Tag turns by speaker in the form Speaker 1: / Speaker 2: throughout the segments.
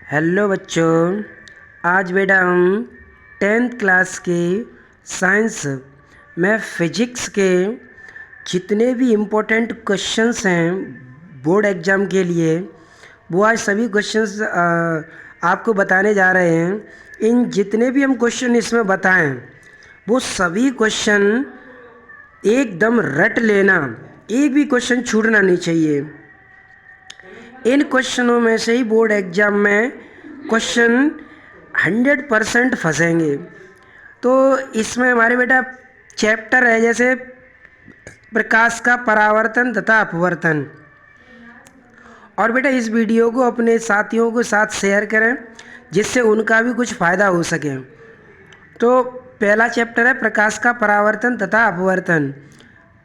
Speaker 1: Hello बच्चों, आज बेटा हम टेंथ क्लास के साइंस में फिजिक्स के जितने भी इम्पोर्टेंट क्वेश्चंस हैं बोर्ड एग्ज़ाम के लिए, वो आज सभी क्वेश्चंस आपको बताने जा रहे हैं। इन जितने भी हम क्वेश्चन इसमें बताएं, वो सभी क्वेश्चन एकदम रट लेना, एक भी क्वेश्चन छूटना नहीं चाहिए। इन क्वेश्चनों में से ही बोर्ड एग्जाम में क्वेश्चन 100% फंसेंगे। तो इसमें हमारे बेटा चैप्टर है जैसे प्रकाश का परावर्तन तथा अपवर्तन। और बेटा इस वीडियो को अपने साथियों के साथ शेयर करें जिससे उनका भी कुछ फ़ायदा हो सके। तो पहला चैप्टर है प्रकाश का परावर्तन तथा अपवर्तन,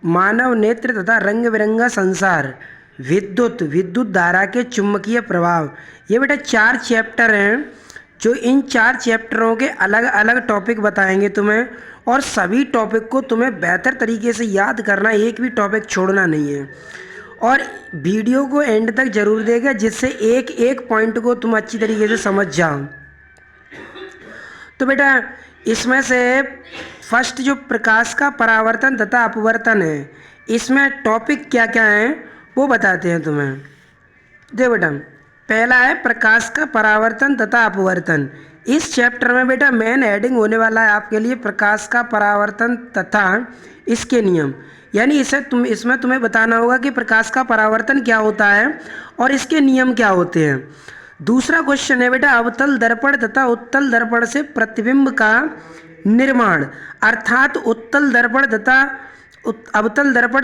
Speaker 1: मानव नेत्र तथा रंग बिरंगा संसार, विद्युत धारा के चुंबकीय प्रभाव। ये बेटा 4 चैप्टर हैं जो इन 4 चैप्टरों के अलग अलग टॉपिक बताएंगे तुम्हें, और सभी टॉपिक को तुम्हें बेहतर तरीके से याद करना, एक भी टॉपिक छोड़ना नहीं है। और वीडियो को एंड तक जरूर देगा जिससे एक एक पॉइंट को तुम अच्छी तरीके से समझ जाओ। तो बेटा इसमें से फर्स्ट जो प्रकाश का परावर्तन तथा अपवर्तन है, इसमें टॉपिक क्या क्या हैं वो बताते हैं तुम्हें। देखो बेटा, पहला है प्रकाश का परावर्तन तथा अपवर्तन। इस चैप्टर में बेटा मेन हेडिंग होने वाला है आपके लिए प्रकाश का परावर्तन तथा इसके नियम। यानी इसमें तुम्हें बताना होगा कि प्रकाश का परावर्तन क्या होता है और इसके नियम क्या होते हैं। दूसरा क्वेश्चन है बेटा अवतल दर्पण तथा उत्तल दर्पण से प्रतिबिंब का निर्माण, अर्थात अवतल दर्पण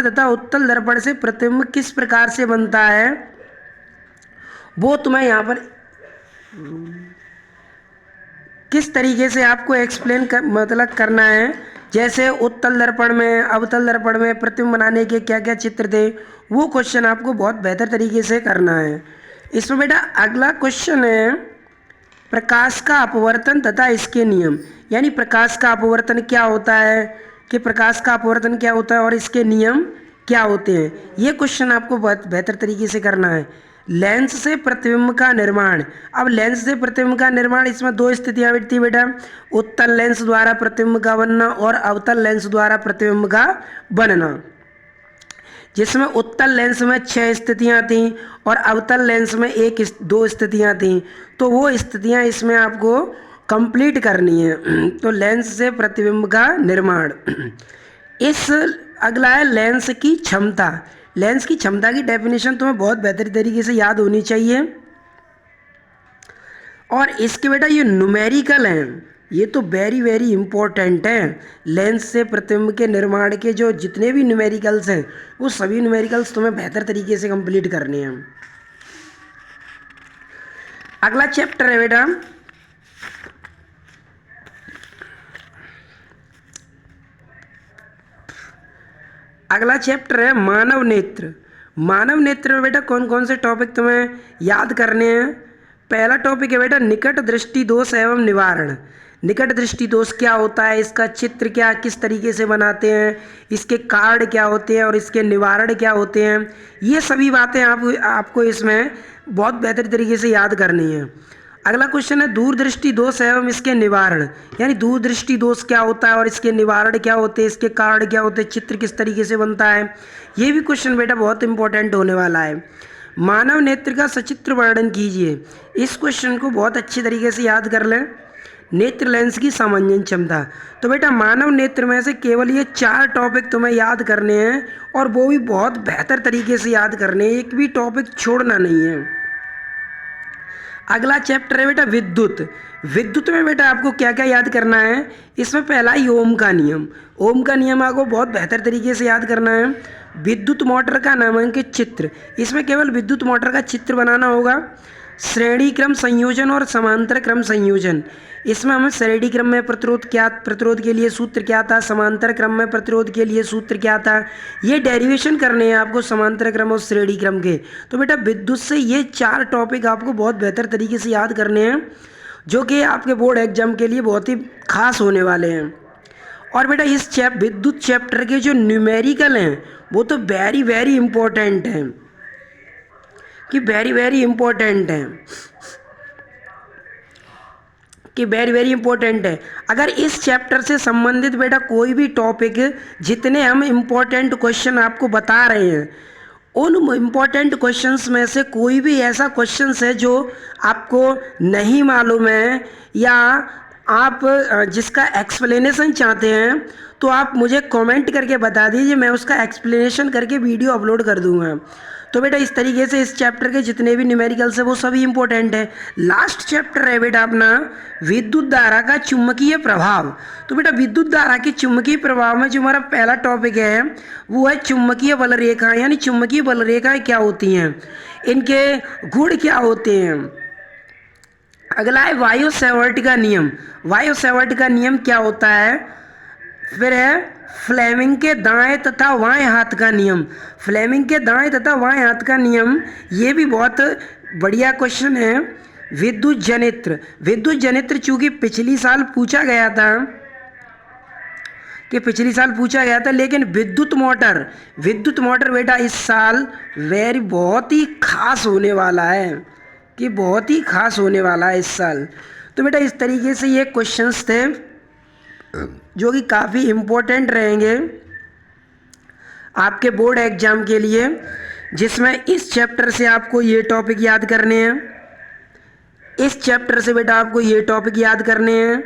Speaker 1: तथा उत्तल दर्पण से प्रतिबिंब किस प्रकार से बनता है वो तुम्हें यहाँ पर किस तरीके से आपको एक्सप्लेन मतलब करना है। जैसे उत्तल दर्पण में अवतल दर्पण में प्रतिबिंब बनाने के क्या क्या चित्र थे, वो क्वेश्चन आपको बहुत बेहतर तरीके से करना है। इसमें बेटा अगला क्वेश्चन है प्रकाश का अपवर्तन तथा इसके नियम। यानी प्रकाश का अपवर्तन क्या होता है, कि प्रकाश का अपवर्तन क्या होता है और इसके नियम क्या होते हैं, ये क्वेश्चन आपको बहुत बेहतर तरीके से करना है। लेंस से प्रतिबिंब का निर्माण। अब लेंस से प्रतिबिंब का निर्माण, इसमें 2 स्थितियाँ बैठती है बेटा, उत्तल लेंस द्वारा प्रतिबिंब का बनना और अवतल लेंस द्वारा प्रतिबिंब का बनना। जिसमें उत्तल लेंस में 6 स्थितियाँ थीं और अवतल लेंस में 2 स्थितियाँ थीं। तो वो स्थितियाँ इसमें आपको कंप्लीट करनी है। तो लेंस से प्रतिबिंब का निर्माण। अगला है लेंस की क्षमता। लेंस की क्षमता की डेफिनेशन तुम्हें बहुत बेहतर तरीके से याद होनी चाहिए। और इसके बेटा ये न्यूमेरिकल हैं, ये तो वेरी वेरी इंपॉर्टेंट है। लेंस से प्रतिबिंब के निर्माण के जो जितने भी न्यूमेरिकल्स हैं, वो सभी न्यूमेरिकल्स तुम्हें बेहतर तरीके से कंप्लीट करने हैं। अगला चैप्टर है बेटा मानव नेत्र। मानव नेत्र में बेटा कौन कौन से टॉपिक तुम्हें याद करने हैं। पहला टॉपिक है बेटा निकट दृष्टि दोष एवं निवारण। निकट दृष्टि दोष क्या होता है, इसका चित्र क्या किस तरीके से बनाते हैं, इसके कार्ड क्या होते हैं और इसके निवारण क्या होते हैं, ये सभी बातें आपको इसमें बहुत बेहतर तरीके से याद करनी है। अगला क्वेश्चन है दूरदृष्टि दोष एवं इसके निवारण। यानी दूरदृष्टि दोष क्या होता है और इसके निवारण क्या होते हैं, इसके कारण क्या होते हैं, चित्र किस तरीके से बनता है, ये भी क्वेश्चन बेटा बहुत इंपॉर्टेंट होने वाला है। मानव नेत्र का सचित्र वर्णन कीजिए। इस क्वेश्चन को बहुत अच्छी तरीके से याद कर लें। नेत्र लेंस की सामान्य क्षमता। तो बेटा मानव नेत्र में से केवल ये 4 टॉपिक तुम्हें याद करने हैं और वो भी बहुत बेहतर तरीके से याद करने हैं, एक भी टॉपिक छोड़ना नहीं है। अगला चैप्टर है बेटा विद्युत। विद्युत में बेटा आपको क्या क्या याद करना है। इसमें पहला ही ओम का नियम। ओम का नियम आपको बहुत बेहतर तरीके से याद करना है। विद्युत मोटर का नामांकित चित्र। इसमें केवल विद्युत मोटर का चित्र बनाना होगा। श्रेणी क्रम संयोजन और समांतर क्रम संयोजन। इसमें हमें श्रेणी क्रम में प्रतिरोध के लिए सूत्र क्या था, समांतर क्रम में प्रतिरोध के लिए सूत्र क्या था, ये डेरिवेशन करने हैं आपको समांतर क्रम और श्रेणी क्रम के। तो बेटा विद्युत से ये 4 टॉपिक आपको बहुत बेहतर तरीके से याद करने हैं, जो कि आपके बोर्ड एग्जाम के लिए बहुत ही खास होने वाले हैं। और बेटा इस विद्युत चैप्टर के जो न्यूमेरिकल हैं वो तो वेरी वेरी इंपॉर्टेंट हैं, कि वेरी वेरी इंपॉर्टेंट हैं। कि वेरी वेरी इंपॉर्टेंट है। अगर इस चैप्टर से संबंधित बेटा कोई भी टॉपिक, जितने हम इम्पोर्टेंट क्वेश्चन आपको बता रहे हैं, उन इम्पोर्टेंट क्वेश्चंस में से कोई भी ऐसा क्वेश्चंस है जो आपको नहीं मालूम है या आप जिसका एक्सप्लेनेशन चाहते हैं, तो आप मुझे कमेंट करके बता दीजिए, मैं उसका एक्सप्लेनेशन करके वीडियो अपलोड कर दूंगा। तो बेटा इस तरीके से इस चैप्टर के जितने भी न्यूमेरिकल्स है वो सभी इंपॉर्टेंट है। लास्ट चैप्टर है बेटा अपना विद्युत धारा का चुंबकीय प्रभाव। तो बेटा विद्युत धारा के चुंबकीय प्रभाव में जो हमारा पहला टॉपिक है वो है चुंबकीय बल रेखा, यानी चुंबकीय बल रेखाएं क्या होती हैं, इनके गुण क्या होते हैं। अगला है वायु सेवर्ट का नियम। वायु सेवर्ट का नियम क्या होता है। फिर है फ्लेमिंग के दाएं तथा बाएं हाथ का नियम। फ्लेमिंग के दाएं तथा बाएं हाथ का नियम, ये भी बहुत बढ़िया क्वेश्चन है। विद्युत जनित्र। विद्युत जनित्र चूंकि पिछली साल पूछा गया था लेकिन विद्युत मोटर बेटा इस साल बहुत ही खास होने वाला है, कि बहुत ही खास होने वाला है इस साल। तो बेटा इस तरीके से ये क्वेश्चंस थे जो कि काफ़ी इम्पोर्टेंट रहेंगे आपके बोर्ड एग्जाम के लिए, जिसमें इस चैप्टर से आपको ये टॉपिक याद करने हैं। इस चैप्टर से बेटा आपको ये टॉपिक याद करने हैं।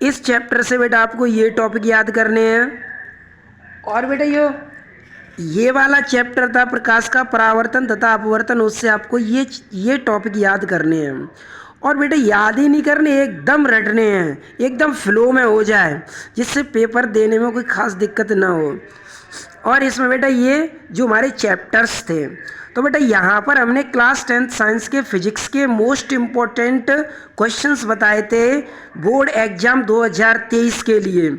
Speaker 1: इस चैप्टर से बेटा आपको ये टॉपिक याद करने हैं। और बेटा ये वाला चैप्टर था प्रकाश का परावर्तन तथा अपवर्तन, उससे आपको ये टॉपिक याद करने हैं। और बेटा याद ही नहीं करने, एकदम रटने हैं, एकदम फ्लो में हो जाए, जिससे पेपर देने में कोई खास दिक्कत ना हो। और इसमें बेटा ये जो हमारे चैप्टर्स थे, तो बेटा यहाँ पर हमने क्लास 10th साइंस के फिजिक्स के मोस्ट इम्पोर्टेंट क्वेश्चंस बताए थे बोर्ड एग्जाम 2023 के लिए।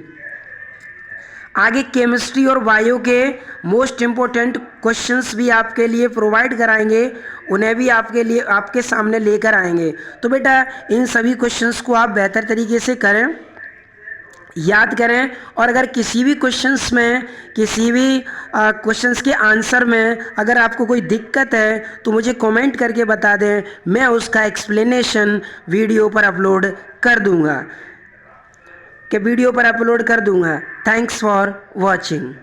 Speaker 1: आगे केमिस्ट्री और बायो के मोस्ट इम्पोर्टेंट क्वेश्चंस भी आपके लिए प्रोवाइड कराएंगे, उन्हें भी आपके सामने लेकर आएंगे। तो बेटा इन सभी क्वेश्चंस को आप बेहतर तरीके से करें, याद करें। और अगर किसी भी क्वेश्चंस में, किसी भी क्वेश्चंस के आंसर में अगर आपको कोई दिक्कत है तो मुझे कमेंट करके बता दें, मैं उसका एक्सप्लेनेशन वीडियो पर अपलोड कर दूंगा। Thanks for watching.